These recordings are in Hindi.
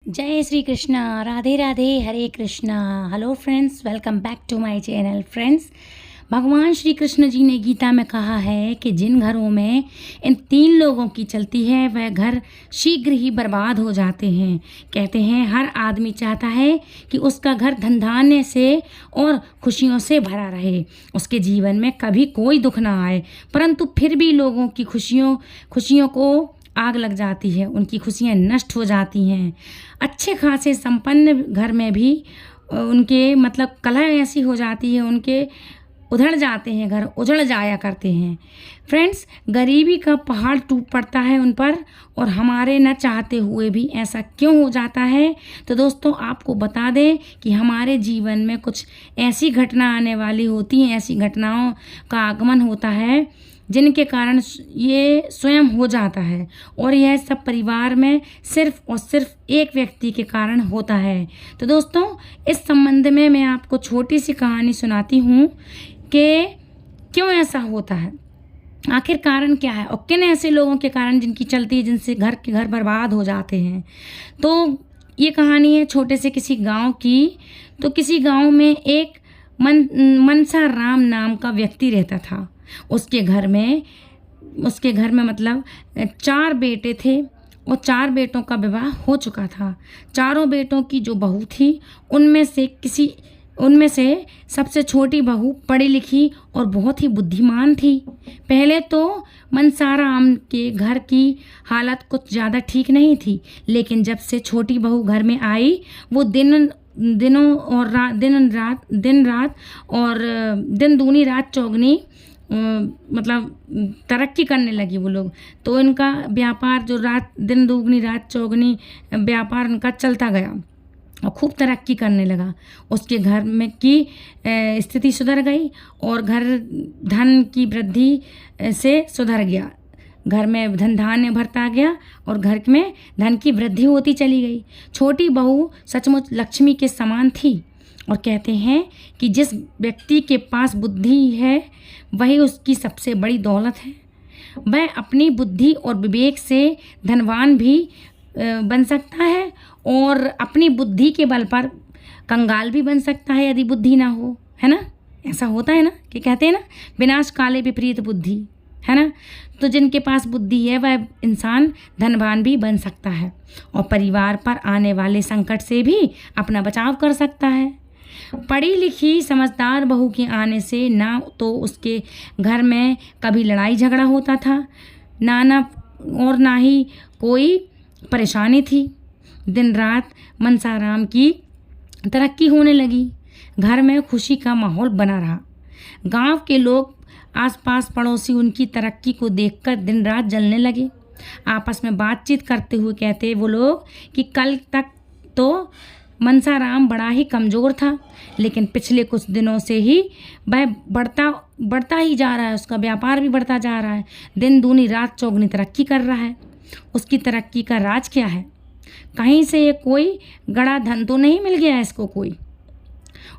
जय Shri Krishna. Radhe Radhe, Hare Krishna. Hello friends, welcome back to my channel. Friends, भगवान श्री कृष्ण जी ने गीता में कहा है कि जिन घरों में इन 3 लोगों की चलती है वह घर शीघ्र ही बर्बाद हो जाते हैं। कहते हैं हर आदमी चाहता है कि उसका घर धन धान्य से और खुशियों से भरा रहे, उसके जीवन में कभी कोई दुख ना आए, परंतु फिर भी लोगों की खुशियों को आग लग जाती है, उनकी खुशियाँ नष्ट हो जाती हैं। अच्छे खासे संपन्न घर में भी उनके मतलब कलह ऐसी हो जाती है, उनके उधड़ जाते हैं, घर उजड़ जाया करते हैं। फ्रेंड्स, गरीबी का पहाड़ टूट पड़ता है उन पर, और हमारे न चाहते हुए भी ऐसा क्यों हो जाता है। तो दोस्तों, आपको बता दें कि हमारे जीवन में कुछ ऐसी घटना आने वाली होती हैं, ऐसी घटनाओं का आगमन होता है जिनके कारण ये स्वयं हो जाता है, और यह सब परिवार में सिर्फ और सिर्फ एक व्यक्ति के कारण होता है। तो दोस्तों, इस संबंध में मैं आपको छोटी सी कहानी सुनाती हूँ कि क्यों ऐसा होता है, आखिर कारण क्या है, और किन ऐसे लोगों के कारण जिनकी चलती है जिनसे घर बर्बाद हो जाते हैं। तो ये कहानी है छोटे से किसी गांव की। तो किसी गांव में एक मनसा राम नाम का व्यक्ति रहता था। उसके घर में मतलब 4 बेटे थे, और 4 बेटों का विवाह हो चुका था। चारों बेटों की जो बहू थी उनमें से सबसे छोटी बहू पढ़ी लिखी और बहुत ही बुद्धिमान थी। पहले तो मनसाराम के घर की हालत कुछ ज़्यादा ठीक नहीं थी, लेकिन जब से छोटी बहू घर में आई वो दिन दूनी रात चौगनी मतलब तरक्की करने लगी वो लोग। तो इनका व्यापार जो दिन दुगनी रात चौगनी व्यापार इनका चलता गया और खूब तरक्की करने लगा। उसके घर में की स्थिति सुधर गई और घर धन की वृद्धि से सुधर गया। घर में धन धान्य भरता गया और घर में धन की वृद्धि होती चली गई। छोटी बहू सचमुच लक्ष्मी के समान थी, और कहते हैं कि जिस व्यक्ति के पास बुद्धि है वही उसकी सबसे बड़ी दौलत है। वह अपनी बुद्धि और विवेक से धनवान भी बन सकता है, और अपनी बुद्धि के बल पर कंगाल भी बन सकता है यदि बुद्धि ना हो, है ना। ऐसा होता है ना कि कहते हैं ना, विनाश काले विपरीत बुद्धि, है ना। तो जिनके पास बुद्धि है वह इंसान धनवान भी बन सकता है, और परिवार पर आने वाले संकट से भी अपना बचाव कर सकता है। पढ़ी लिखी समझदार बहू के आने से ना तो उसके घर में कभी लड़ाई झगड़ा होता था, ना ही कोई परेशानी थी। दिन रात मनसाराम की तरक्की होने लगी, घर में खुशी का माहौल बना रहा। गांव के लोग, आसपास पड़ोसी उनकी तरक्की को देखकर दिन रात जलने लगे। आपस में बातचीत करते हुए कहते वो लोग कि कल तक तो मनसाराम बड़ा ही कमज़ोर था, लेकिन पिछले कुछ दिनों से ही वह बढ़ता ही जा रहा है, उसका व्यापार भी बढ़ता जा रहा है, दिन दूनी रात चौगनी तरक्की कर रहा है। उसकी तरक्की का राज क्या है? कहीं से ये कोई गड़ा धन तो नहीं मिल गया इसको कोई।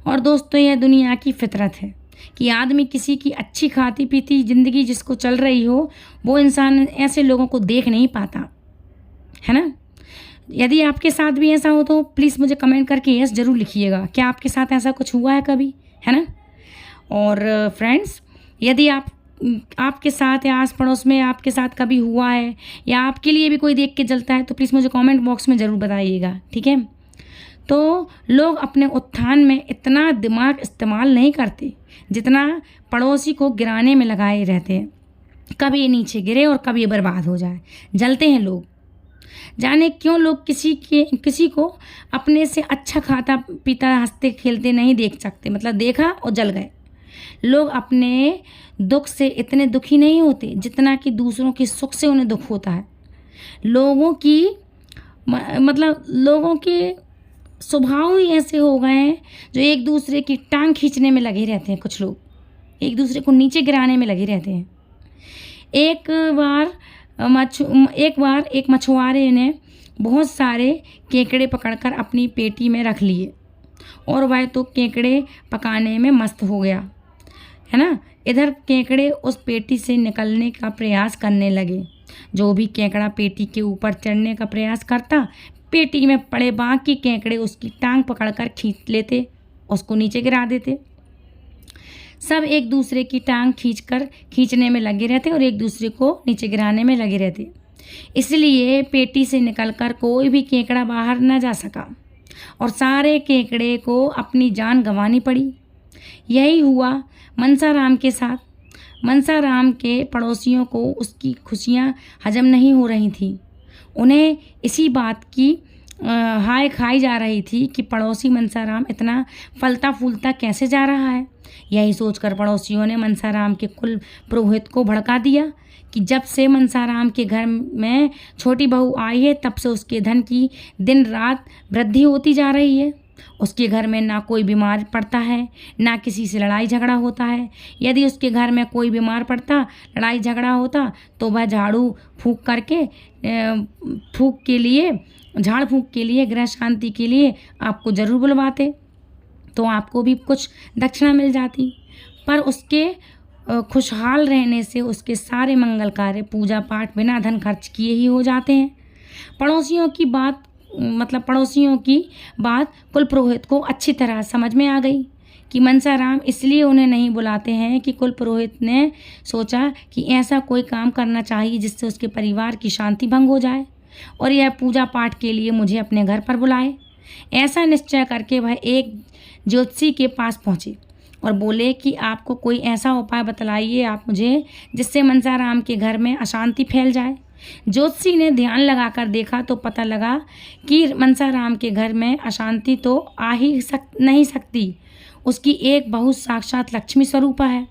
और दोस्तों, यह दुनिया की फितरत है कि आदमी किसी की अच्छी खाती पीती ज़िंदगी जिसको चल रही हो, वो इंसान ऐसे लोगों को देख नहीं पाता, है ना। यदि आपके साथ भी ऐसा हो तो प्लीज़ मुझे कमेंट करके यस ज़रूर लिखिएगा। क्या आपके साथ ऐसा कुछ हुआ है कभी, है ना। और फ्रेंड्स, यदि आपके साथ या आस पड़ोस में आपके साथ कभी हुआ है, या आपके लिए भी कोई देख के जलता है, तो प्लीज़ मुझे कमेंट बॉक्स में ज़रूर बताइएगा, ठीक है। तो लोग अपने उत्थान में इतना दिमाग इस्तेमाल नहीं करते जितना पड़ोसी को गिराने में लगाए रहते हैं। कभी ये नीचे गिरे और कभी ये बर्बाद हो जाए, जलते हैं लोग। जाने क्यों लोग किसी को अपने से अच्छा खाता पीता हंसते खेलते नहीं देख सकते, मतलब देखा और जल गए। लोग अपने दुख से इतने दुखी नहीं होते जितना कि दूसरों के सुख से उन्हें दुख होता है। लोगों के स्वभाव ही ऐसे हो गए हैं जो एक दूसरे की टांग खींचने में लगे रहते हैं। कुछ लोग एक दूसरे को नीचे गिराने में लगे रहते हैं। एक बार एक मछुआरे ने बहुत सारे केकड़े पकड़कर अपनी पेटी में रख लिए, और वह तो केकड़े पकाने में मस्त हो गया, है ना। इधर केकड़े उस पेटी से निकलने का प्रयास करने लगे। जो भी केकड़ा पेटी के ऊपर चढ़ने का प्रयास करता, पेटी में पड़े बाकी केकड़े उसकी टांग पकड़कर खींच लेते, उसको नीचे गिरा देते। सब एक दूसरे की टांग खींचने में लगे रहते और एक दूसरे को नीचे गिराने में लगे रहते। इसलिए पेटी से निकलकर कोई भी केकड़ा बाहर न जा सका और सारे केकड़े को अपनी जान गंवानी पड़ी। यही हुआ मनसाराम के साथ। मनसाराम के पड़ोसियों को उसकी खुशियाँ हजम नहीं हो रही थीं। उन्हें इसी बात की हाय खाई जा रही थी कि पड़ोसी मनसाराम इतना फलता फूलता कैसे जा रहा है। यही सोचकर पड़ोसियों ने मनसाराम के कुल पुरोहित को भड़का दिया कि जब से मनसाराम के घर में छोटी बहू आई है तब से उसके धन की दिन रात वृद्धि होती जा रही है। उसके घर में ना कोई बीमार पड़ता है, ना किसी से लड़ाई झगड़ा होता है। यदि उसके घर में कोई बीमार पड़ता, लड़ाई झगड़ा होता तो वह झाड़ फूँक के लिए गृह शांति के लिए आपको ज़रूर बुलवाते, तो आपको भी कुछ दक्षिणा मिल जाती। पर उसके खुशहाल रहने से उसके सारे मंगल कार्य, पूजा पाठ बिना धन खर्च किए ही हो जाते हैं। पड़ोसियों की बात कुल पुरोहित को अच्छी तरह समझ में आ गई कि मनसाराम इसलिए उन्हें नहीं बुलाते हैं कि कुल पुरोहित ने सोचा कि ऐसा कोई काम करना चाहिए जिससे उसके परिवार की शांति भंग हो जाए और यह पूजा पाठ के लिए मुझे अपने घर पर बुलाए। ऐसा निश्चय करके वह एक ज्योतिषी के पास पहुँचे और बोले कि आपको कोई ऐसा उपाय बतलाइए आप मुझे जिससे मनसाराम के घर में अशांति फैल जाए। ज्योतिषी ने ध्यान लगाकर देखा तो पता लगा कि मनसाराम के घर में अशांति तो आ ही नहीं सकती। उसकी एक बहू साक्षात लक्ष्मी स्वरूपा है।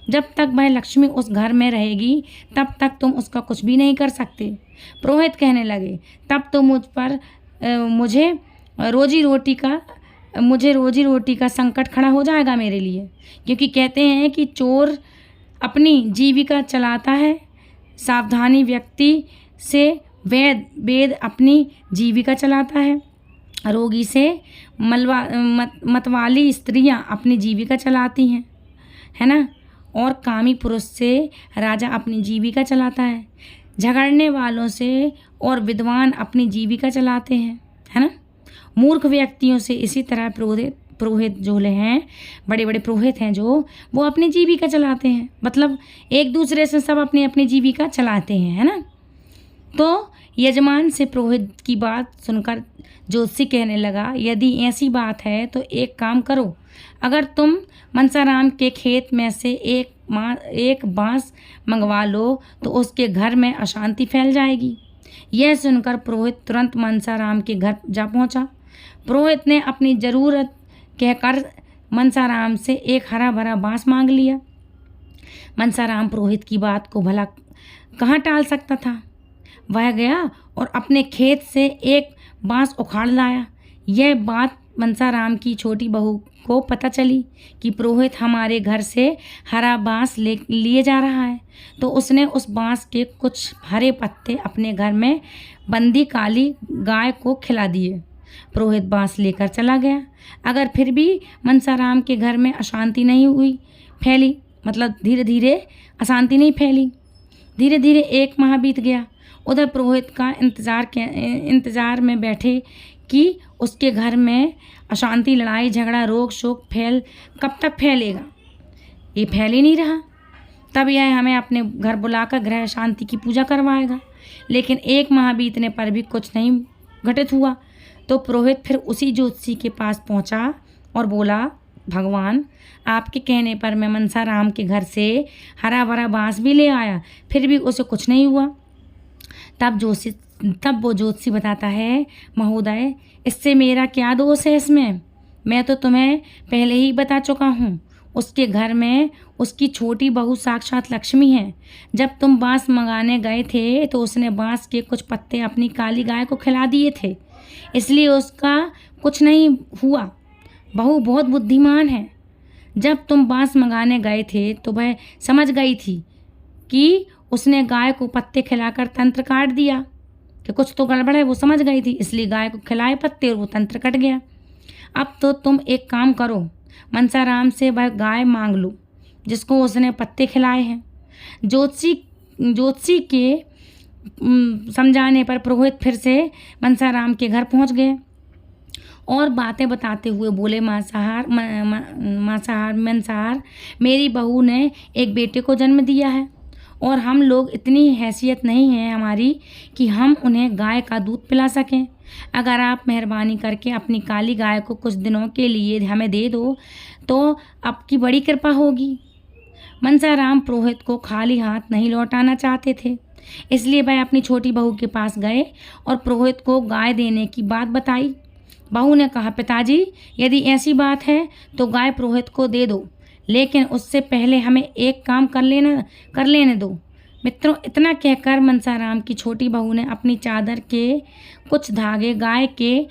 जब तक वह लक्ष्मी उस घर में रहेगी तब तक तुम उसका कुछ भी नहीं कर सकते। पुरोहित कहने लगे, तब तो मुझे रोजी रोटी का संकट खड़ा हो जाएगा मेरे लिए, क्योंकि कहते हैं कि चोर अपनी जीविका चलाता है, सावधानी व्यक्ति से वेद अपनी जीविका चलाता है, रोगी से मतवाली स्त्रियां अपनी जीविका चलाती हैं, है ना, और कामी पुरुष से राजा अपनी जीविका चलाता है, झगड़ने वालों से और विद्वान अपनी जीविका चलाते हैं, है ना। मूर्ख व्यक्तियों से इसी तरह पुरोहित जो हैं, बड़े बड़े पुरोहित हैं जो, वो अपनी जीविका चलाते हैं, मतलब एक दूसरे से सब अपनी अपनी जीविका चलाते हैं, है ना। तो यजमान से पुरोहित की बात सुनकर ज्योतिषी कहने लगा, यदि ऐसी बात है तो एक काम करो, अगर तुम मनसाराम के खेत में से एक बांस मंगवा लो तो उसके घर में अशांति फैल जाएगी। यह सुनकर पुरोहित तुरंत मनसाराम के घर जा पहुंचा। पुरोहित ने अपनी ज़रूरत कहकर मनसाराम से एक हरा भरा बांस मांग लिया। मनसाराम पुरोहित की बात को भला कहाँ टाल सकता था। वह गया और अपने खेत से एक बांस उखाड़ लाया। यह बात मनसाराम की छोटी बहू को पता चली कि पुरोहित हमारे घर से हरा बांस लिए जा रहा है, तो उसने उस बांस के कुछ हरे पत्ते अपने घर में बंदी काली गाय को खिला दिए। पुरोहित बांस लेकर चला गया। अगर फिर भी मनसाराम के घर में अशांति नहीं फैली, मतलब धीरे धीरे अशांति नहीं फैली। धीरे धीरे एक माह बीत गया। उधर पुरोहित का इंतजार में बैठे कि उसके घर में अशांति, लड़ाई झगड़ा, रोग शोक कब तक फैलेगा। ये फैल ही नहीं रहा। तब यह हमें अपने घर बुलाकर गृह शांति की पूजा करवाएगा। लेकिन एक माह बीतने पर भी कुछ नहीं घटित हुआ। तो पुरोहित फिर उसी ज्योतिषी के पास पहुंचा और बोला, भगवान, आपके कहने पर मैं मनसाराम के घर से हरा भरा बांस भी ले आया, फिर भी उसे कुछ नहीं हुआ। तब वो ज्योतिषी बताता है, महोदय, इससे मेरा क्या दोष है इसमें? मैं तो तुम्हें पहले ही बता चुका हूँ। उसके घर में उसकी छोटी बहू साक्षात लक्ष्मी है। जब तुम बांस मंगाने गए थे तो उसने बांस के कुछ पत्ते अपनी काली गाय को खिला दिए थे, इसलिए उसका कुछ नहीं हुआ। बहू बहुत बुद्धिमान है। जब तुम बांस मंगाने गए थे तो वह समझ गई थी कि उसने गाय को पत्ते खिलाकर तंत्र काट दिया, कि कुछ तो गड़बड़ है, वो समझ गई थी, इसलिए गाय को खिलाए पत्ते और वो तंत्र कट गया। अब तो तुम एक काम करो, मनसाराम से वह गाय मांग लो जिसको उसने पत्ते खिलाए हैं। ज्योतिषी के समझाने पर पुरोहित फिर से मनसाराम के घर पहुंच गए और बातें बताते हुए बोले, मांसाहार मंसाहार, मेरी बहू ने एक बेटे को जन्म दिया है और हम लोग इतनी हैसियत नहीं है हमारी कि हम उन्हें गाय का दूध पिला सकें। अगर आप मेहरबानी करके अपनी काली गाय को कुछ दिनों के लिए हमें दे दो तो आपकी बड़ी कृपा होगी। मनसाराम पुरोहित को खाली हाथ नहीं लौटाना चाहते थे, इसलिए वह अपनी छोटी बहू के पास गए और पुरोहित को गाय देने की बात बताई। बहू ने कहा, पिताजी यदि ऐसी बात है तो गाय पुरोहित को दे दो, लेकिन उससे पहले हमें एक काम कर लेने दो। मित्रों, इतना कहकर मनसाराम की छोटी बहू ने अपनी चादर के कुछ धागे गाय के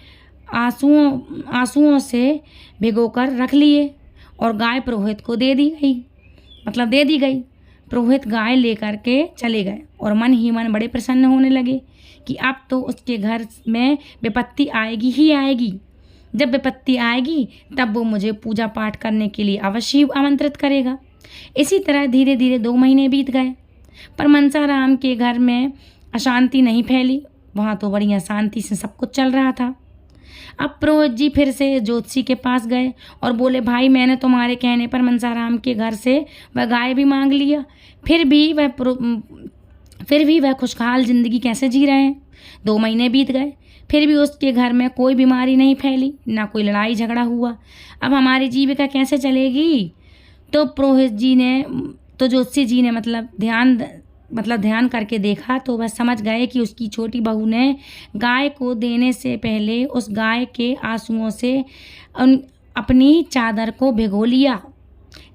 आंसुओं से भिगोकर रख लिए और गाय पुरोहित को दे दी गई। पुरोहित गाय लेकर के चले गए और मन ही मन बड़े प्रसन्न होने लगे कि अब तो उसके घर में विपत्ति आएगी ही आएगी। जब विपत्ति आएगी तब वो मुझे पूजा पाठ करने के लिए अवश्य आमंत्रित करेगा। इसी तरह धीरे धीरे 2 महीने बीत गए, पर मनसाराम के घर में अशांति नहीं फैली। वहाँ तो बढ़िया शांति से सब कुछ चल रहा था। अब पुरोहित जी फिर से ज्योतिषी के पास गए और बोले, भाई मैंने तुम्हारे कहने पर मनसाराम के घर से वह गाय भी मांग लिया, फिर भी वह खुशहाल जिंदगी कैसे जी रहे हैं। 2 महीने बीत गए, फिर भी उसके घर में कोई बीमारी नहीं फैली, ना कोई लड़ाई झगड़ा हुआ। अब हमारी जीविका कैसे चलेगी? तो ज्योतिषी जी ने ध्यान करके देखा तो वह समझ गए कि उसकी छोटी बहू ने गाय को देने से पहले उस गाय के आंसुओं से अपनी चादर को भिगो लिया,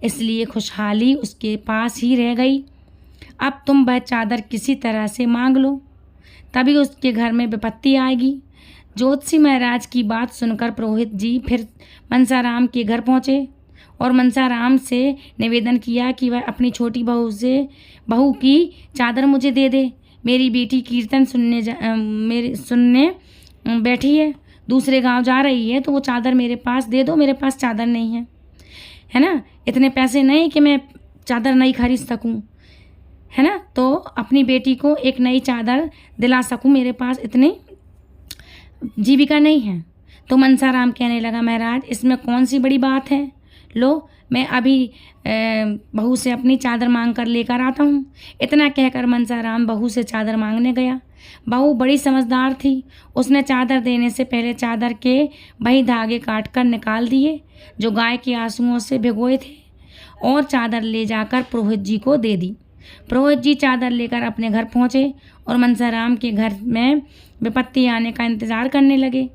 इसलिए खुशहाली उसके पास ही रह गई। अब तुम वह चादर किसी तरह से मांग लो, तभी उसके घर में विपत्ति आएगी। ज्योतिषी महाराज की बात सुनकर पुरोहित जी फिर मनसाराम के घर पहुँचे और मनसाराम से निवेदन किया कि वह अपनी छोटी बहू की चादर मुझे दे दे। मेरी बेटी कीर्तन सुनने बैठी है, दूसरे गांव जा रही है, तो वो चादर मेरे पास दे दो। मेरे पास चादर नहीं है ना, इतने पैसे नहीं कि मैं चादर नहीं खरीद सकूं, है ना, तो अपनी बेटी को एक नई चादर दिला सकूं, मेरे पास इतनी जीविका नहीं है। तो मनसाराम कहने लगा, महाराज इसमें कौन सी बड़ी बात है, लो मैं अभी बहू से अपनी चादर मांग कर लेकर आता हूँ। इतना कहकर मनसाराम बहू से चादर मांगने गया। बहू बड़ी समझदार थी, उसने चादर देने से पहले चादर के वही धागे काट कर निकाल दिए जो गाय के आंसुओं से भिगोए थे और चादर ले जाकर पुरोहित जी को दे दी। पुरोहित जी चादर लेकर अपने घर पहुँचे और मनसाराम के घर में विपत्ति आने का इंतज़ार करने लगे।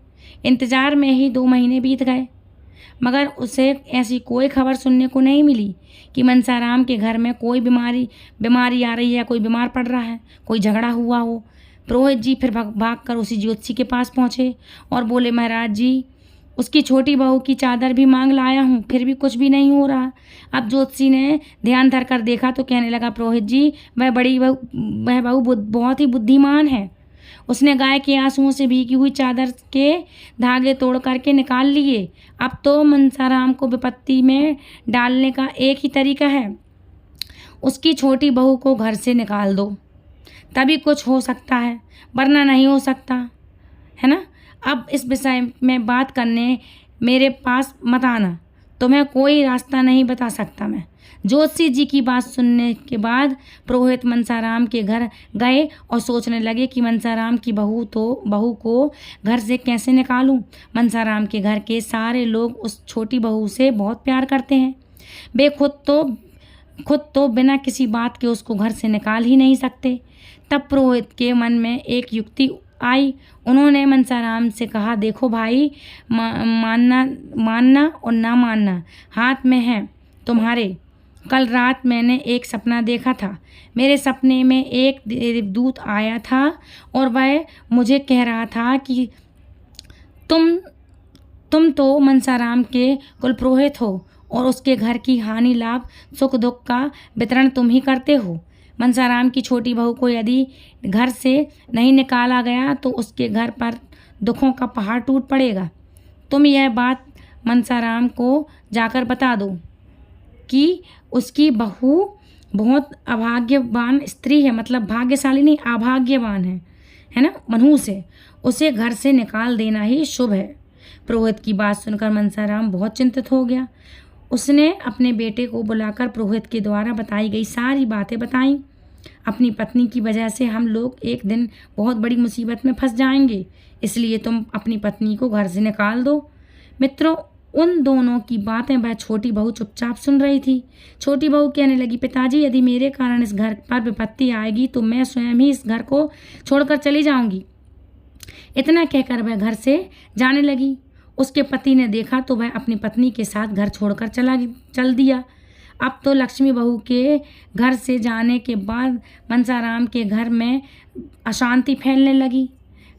इंतज़ार में ही 2 महीने बीत गए, मगर उसे ऐसी कोई खबर सुनने को नहीं मिली कि मनसाराम के घर में कोई बीमारी आ रही है, कोई बीमार पड़ रहा है, कोई झगड़ा हुआ हो। पुरोहित जी फिर भाग कर उसी ज्योतिषी के पास पहुँचे और बोले, महाराज जी उसकी छोटी बहू की चादर भी मांग लाया हूँ, फिर भी कुछ भी नहीं हो रहा। अब ज्योतिषी ने ध्यान धर कर देखा तो कहने लगा, पुरोहित जी वह बहू बहुत ही बुद्धिमान है, उसने गाय के आंसुओं से भीगी हुई चादर के धागे तोड़ करके निकाल लिए। अब तो मनसाराम को विपत्ति में डालने का एक ही तरीका है, उसकी छोटी बहू को घर से निकाल दो, तभी कुछ हो सकता है, वरना नहीं हो सकता, है ना। अब इस विषय में बात करने मेरे पास मत आना, तुम्हें कोई रास्ता नहीं बता सकता मैं। ज्योतिषी जी की बात सुनने के बाद पुरोहित मनसाराम के घर गए और सोचने लगे कि मनसाराम की बहू को घर से कैसे निकालूं। मनसाराम के घर के सारे लोग उस छोटी बहू से बहुत प्यार करते हैं, वे खुद तो बिना किसी बात के उसको घर से निकाल ही नहीं सकते। तब पुरोहित के मन में एक युक्ति आई। उन्होंने मनसाराम से कहा, देखो भाई, मानना और ना मानना हाथ में है तुम्हारे। कल रात मैंने एक सपना देखा था। मेरे सपने में एक देवदूत आया था और वह मुझे कह रहा था कि तुम तो मनसाराम के कुलपुरोहित हो और उसके घर की हानि लाभ सुख दुख का वितरण तुम ही करते हो। मनसाराम की छोटी बहू को यदि घर से नहीं निकाला गया तो उसके घर पर दुखों का पहाड़ टूट पड़ेगा। तुम यह बात मनसाराम को जाकर बता दो कि उसकी बहू बहुत अभाग्यवान स्त्री है, मतलब भाग्यशाली नहीं, अभाग्यवान है ना, मनहूस है, उसे घर से निकाल देना ही शुभ है। पुरोहित की बात सुनकर मनसाराम बहुत चिंतित हो गया। उसने अपने बेटे को बुलाकर पुरोहित के द्वारा बताई गई सारी बातें बताईं। अपनी पत्नी की वजह से हम लोग एक दिन बहुत बड़ी मुसीबत में फंस जाएंगे, इसलिए तुम अपनी पत्नी को घर से निकाल दो। मित्रों, उन दोनों की बातें वह छोटी बहू चुपचाप सुन रही थी। छोटी बहू कहने लगी, पिताजी, यदि मेरे कारण इस घर पर विपत्ति आएगी तो मैं स्वयं ही इस घर को छोड़कर चली जाऊंगी। इतना कहकर वह घर से जाने लगी। उसके पति ने देखा तो वह अपनी पत्नी के साथ घर छोड़कर चल दिया। अब तो लक्ष्मी बहू के घर से जाने के बाद मनसाराम के घर में अशांति फैलने लगी।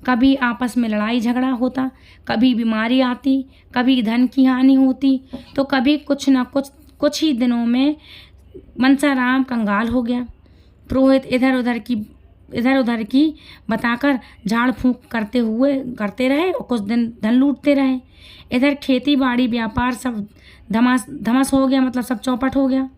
कभी आपस में लड़ाई झगड़ा होता, कभी बीमारी आती, कभी धन की हानि होती, तो कभी कुछ न कुछ ही दिनों में मनसाराम कंगाल हो गया। पुरोहित इधर उधर की बताकर झाड़ फूंक करते रहे और कुछ दिन धन लूटते रहे। इधर खेती बाड़ी व्यापार सब धमस हो गया, मतलब सब चौपट हो गया।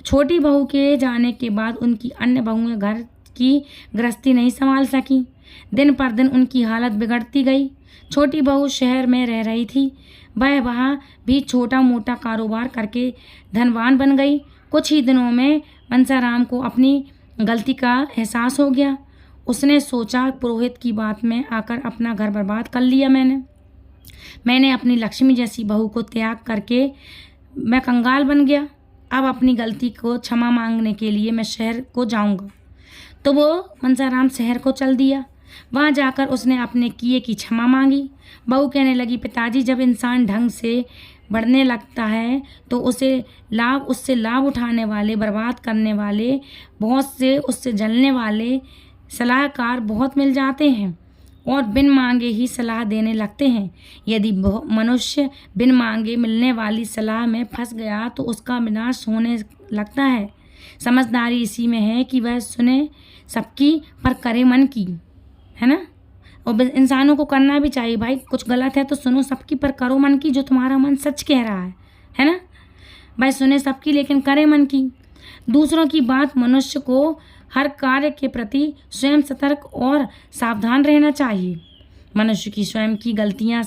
छोटी बहू के जाने के बाद उनकी अन्य बहुएं घर की गृहस्थी नहीं संभाल सकी। दिन पर दिन उनकी हालत बिगड़ती गई। छोटी बहू शहर में रह रही थी, वह वहाँ भी छोटा मोटा कारोबार करके धनवान बन गई। कुछ ही दिनों में मनसाराम को अपनी गलती का एहसास हो गया। उसने सोचा, पुरोहित की बात में आकर अपना घर बर्बाद कर लिया मैंने अपनी लक्ष्मी जैसी बहू को त्याग करके मैं कंगाल बन गया। अब अपनी गलती को क्षमा मांगने के लिए मैं शहर को जाऊंगा। तो वो मनसाराम शहर को चल दिया। वहाँ जाकर उसने अपने किए की क्षमा मांगी। बहू कहने लगी, पिताजी, जब इंसान ढंग से बढ़ने लगता है तो उससे लाभ उठाने वाले, बर्बाद करने वाले, बहुत से उससे जलने वाले सलाहकार बहुत मिल जाते हैं और बिन मांगे ही सलाह देने लगते हैं। यदि मनुष्य बिन मांगे मिलने वाली सलाह में फंस गया तो उसका विनाश होने लगता है। समझदारी इसी में है कि वह सुने सबकी पर करे मन की, है ना। और इंसानों को करना भी चाहिए भाई, कुछ गलत है तो सुनो सबकी पर करो मन की, जो तुम्हारा मन सच कह रहा है ना भाई। सुने सबकी लेकिन करे मन की। दूसरों की बात, मनुष्य को हर कार्य के प्रति स्वयं सतर्क और सावधान रहना चाहिए। मनुष्य की स्वयं की गलतियों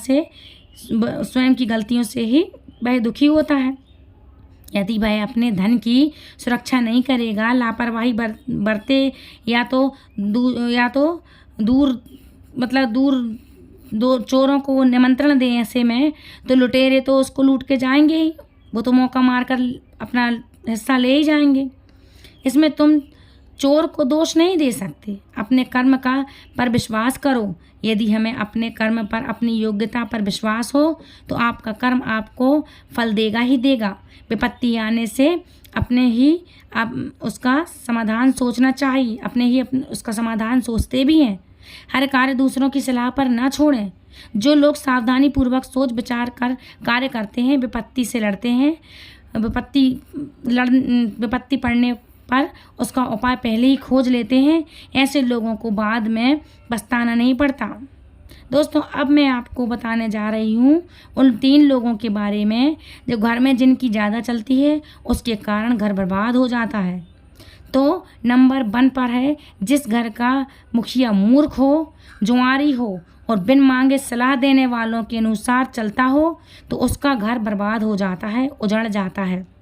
से ही वह दुखी होता है। यदि वह अपने धन की सुरक्षा नहीं करेगा, लापरवाही बरते या तो दूर चोरों को निमंत्रण दें ऐसे में, तो लुटेरे तो उसको लूट के जाएंगे ही, वो तो मौका मारकर अपना हिस्सा ले ही जाएंगे। इसमें तुम चोर को दोष नहीं दे सकते। अपने कर्म पर विश्वास करो। यदि हमें अपने कर्म पर, अपनी योग्यता पर विश्वास हो तो आपका कर्म आपको फल देगा ही देगा। विपत्ति आने से अपने ही आप उसका समाधान सोचना चाहिए। उसका समाधान सोचते भी हैं। हर कार्य दूसरों की सलाह पर न छोड़ें। जो लोग सावधानी पूर्वक सोच विचार कर कार्य करते हैं, विपत्ति से लड़ते हैं, विपत्ति पड़ने पर उसका उपाय पहले ही खोज लेते हैं, ऐसे लोगों को बाद में पछताना नहीं पड़ता। दोस्तों, अब मैं आपको बताने जा रही हूँ उन 3 लोगों के बारे में जो घर में जिनकी ज़्यादा चलती है, उसके कारण घर बर्बाद हो जाता है। तो नंबर 1 पर है, जिस घर का मुखिया मूर्ख हो, जुआरी हो और बिन मांगे सलाह देने वालों के अनुसार चलता हो तो उसका घर बर्बाद हो जाता है, उजड़ जाता है।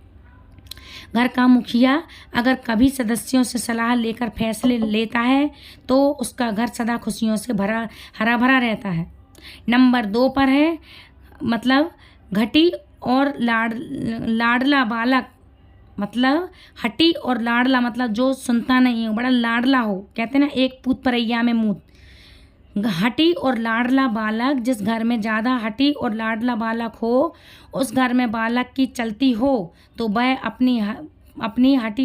घर का मुखिया अगर कभी सदस्यों से सलाह लेकर फैसले लेता है तो उसका घर सदा खुशियों से हरा भरा रहता है। नंबर 2 पर है, मतलब घटी और लाडला बालक, मतलब हटी और लाडला, मतलब जो सुनता नहीं हो, बड़ा लाडला हो। कहते हैं ना, एक पूत परैया में मूत। हटी और लाडला बालक, जिस घर में ज़्यादा हटी और लाडला बालक हो, उस घर में बालक की चलती हो तो वह अपनी हट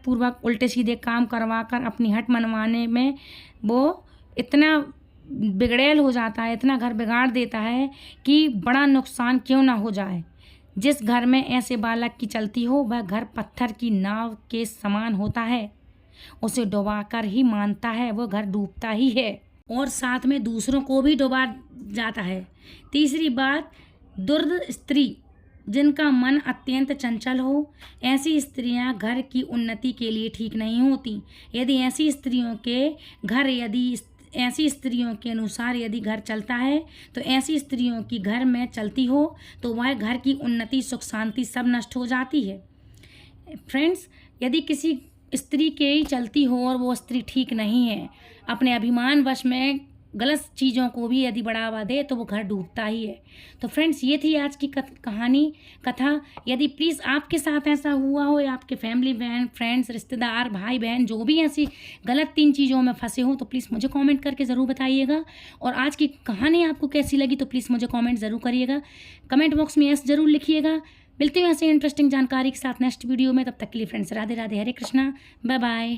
पूर्वक उल्टे सीधे काम करवा कर अपनी हट मनवाने में वो इतना बिगड़ैल हो जाता है, इतना घर बिगाड़ देता है कि बड़ा नुकसान क्यों ना हो जाए। जिस घर में ऐसे बालक की चलती हो वह घर पत्थर की नाव के समान होता है, उसे डुबाकर ही मानता है, वो घर डूबता ही है और साथ में दूसरों को भी डुबा जाता है। तीसरी बात, दुर्द स्त्री, जिनका मन अत्यंत चंचल हो, ऐसी स्त्रियां घर की उन्नति के लिए ठीक नहीं होती। यदि ऐसी स्त्रियों के अनुसार यदि घर चलता है तो ऐसी स्त्रियों की घर में चलती हो तो वह घर की उन्नति, सुख, शांति सब नष्ट हो जाती है। फ्रेंड्स, यदि किसी स्त्री के ही चलती हो और वो स्त्री ठीक नहीं है, अपने अभिमान वश में गलत चीज़ों को भी यदि बढ़ावा दे तो वो घर डूबता ही है। तो फ्रेंड्स, ये थी आज की कथा। यदि प्लीज़ आपके साथ ऐसा हुआ हो या आपके फैमिली फ्रेंड्स, रिश्तेदार, भाई बहन जो भी ऐसी गलत 3 चीज़ों में फंसे हो तो प्लीज़ मुझे कमेंट करके ज़रूर बताइएगा। और आज की कहानी आपको कैसी लगी तो प्लीज़ मुझे कमेंट ज़रूर करिएगा। कमेंट बॉक्स में यस ज़रूर लिखिएगा। मिलते हैं ऐसे इंटरेस्टिंग जानकारी के साथ नेक्स्ट वीडियो में। तब तक के लिए friends, Radhe Radhe, Hare Krishna, bye bye.